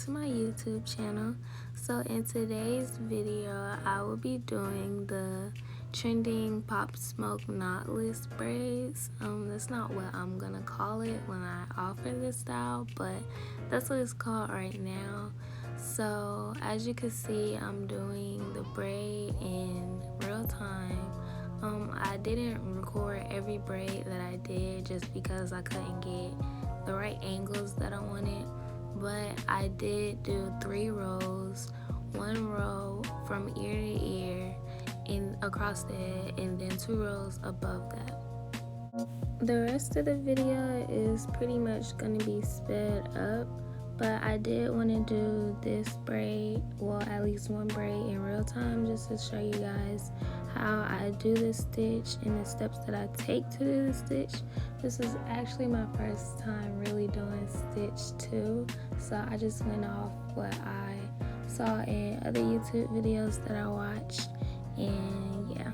to my YouTube channel. So in today's video, I will be doing the trending pop smoke knotless braids. That's not what I'm gonna call it when I offer this style, but that's what it's called right now. So as you can see, I'm doing the braid in real time. I didn't record every braid that I did just because I couldn't get the right angles that I wanted, but I did do 3 rows, 1 row from ear to ear and across the head, and then 2 rows above that. The rest of the video is pretty much going to be sped up, but I did want to do this braid, well, at least one braid in real time, just to show you guys how I do this stitch and the steps that I take to do the stitch. This is actually my first time really doing stitch 2, so I just went off what I saw in other YouTube videos that I watched, and yeah.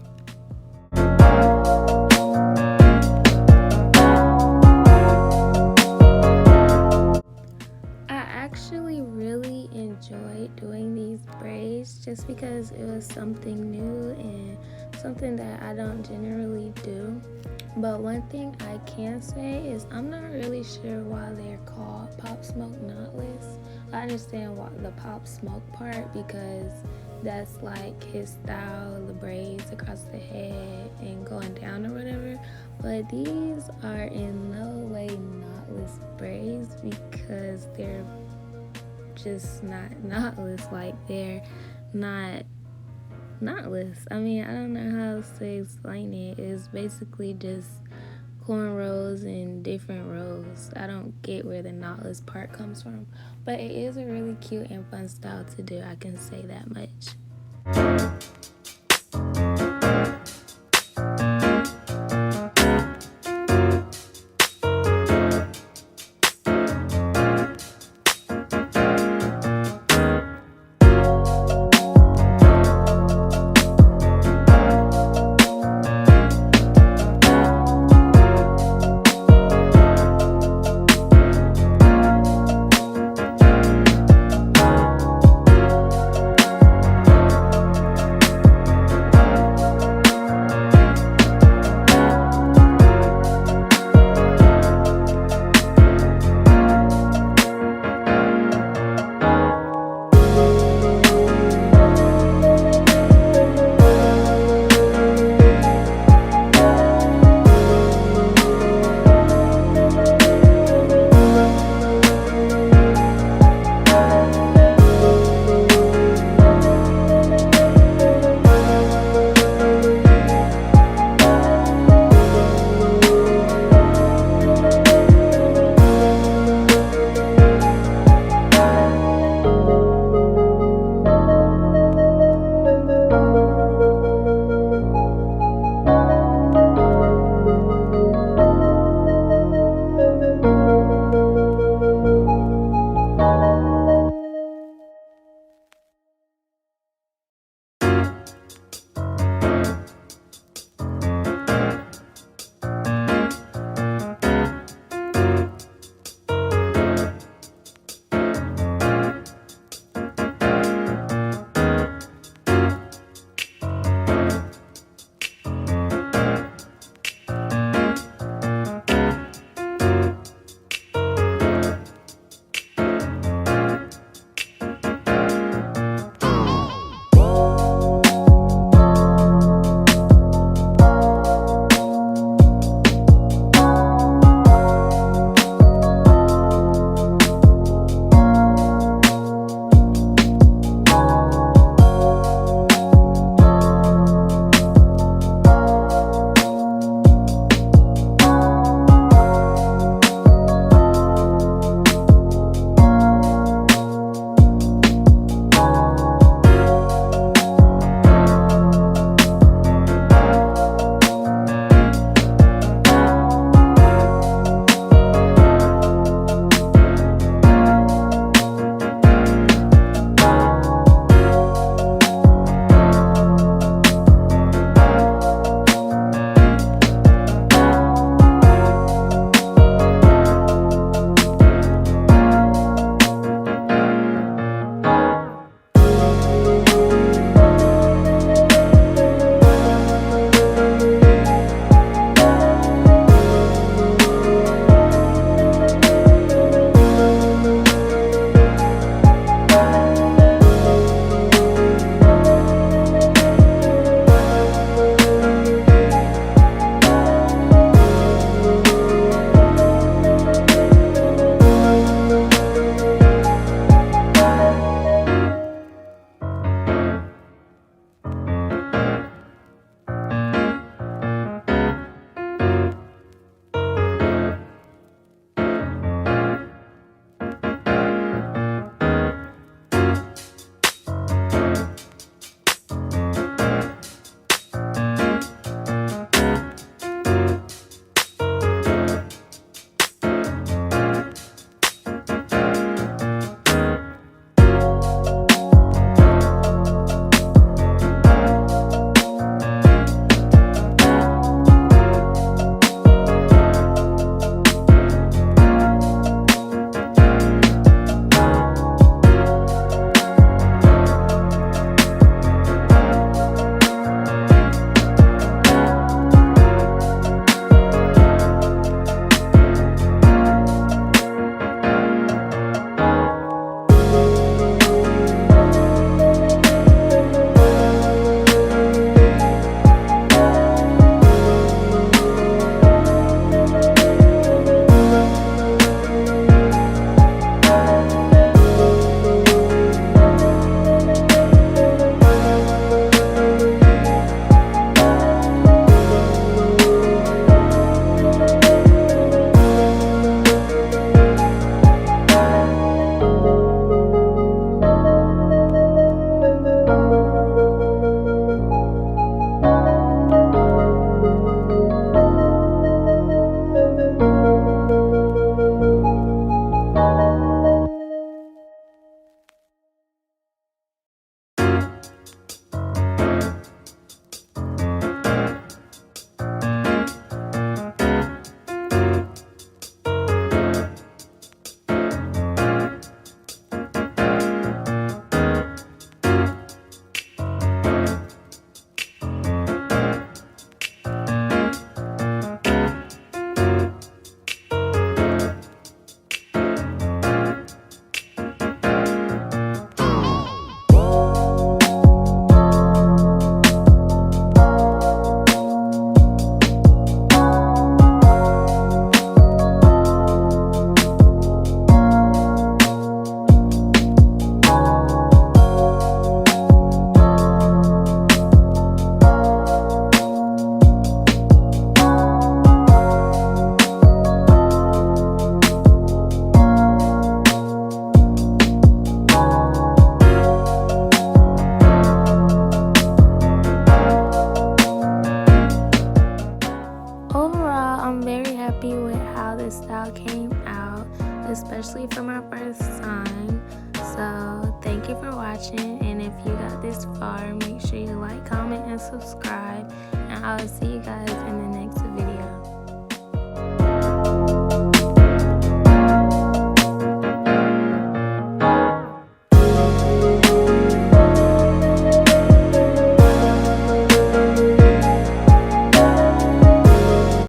Actually really enjoyed doing these braids just because it was something new and something that I don't generally do. But one thing I can say is I'm not really sure why they're called pop smoke knotless. I understand why the pop smoke part, because that's like his style, the braids across the head and going down or whatever. But these are in no way knotless braids because they're just not knotless. Like, they're not knotless. I mean, I don't know how else to explain it. It's basically just cornrows in different rows. I don't get where the knotless part comes from, but it is a really cute and fun style to do, I can say that much. subscribe, and I will see you guys in the next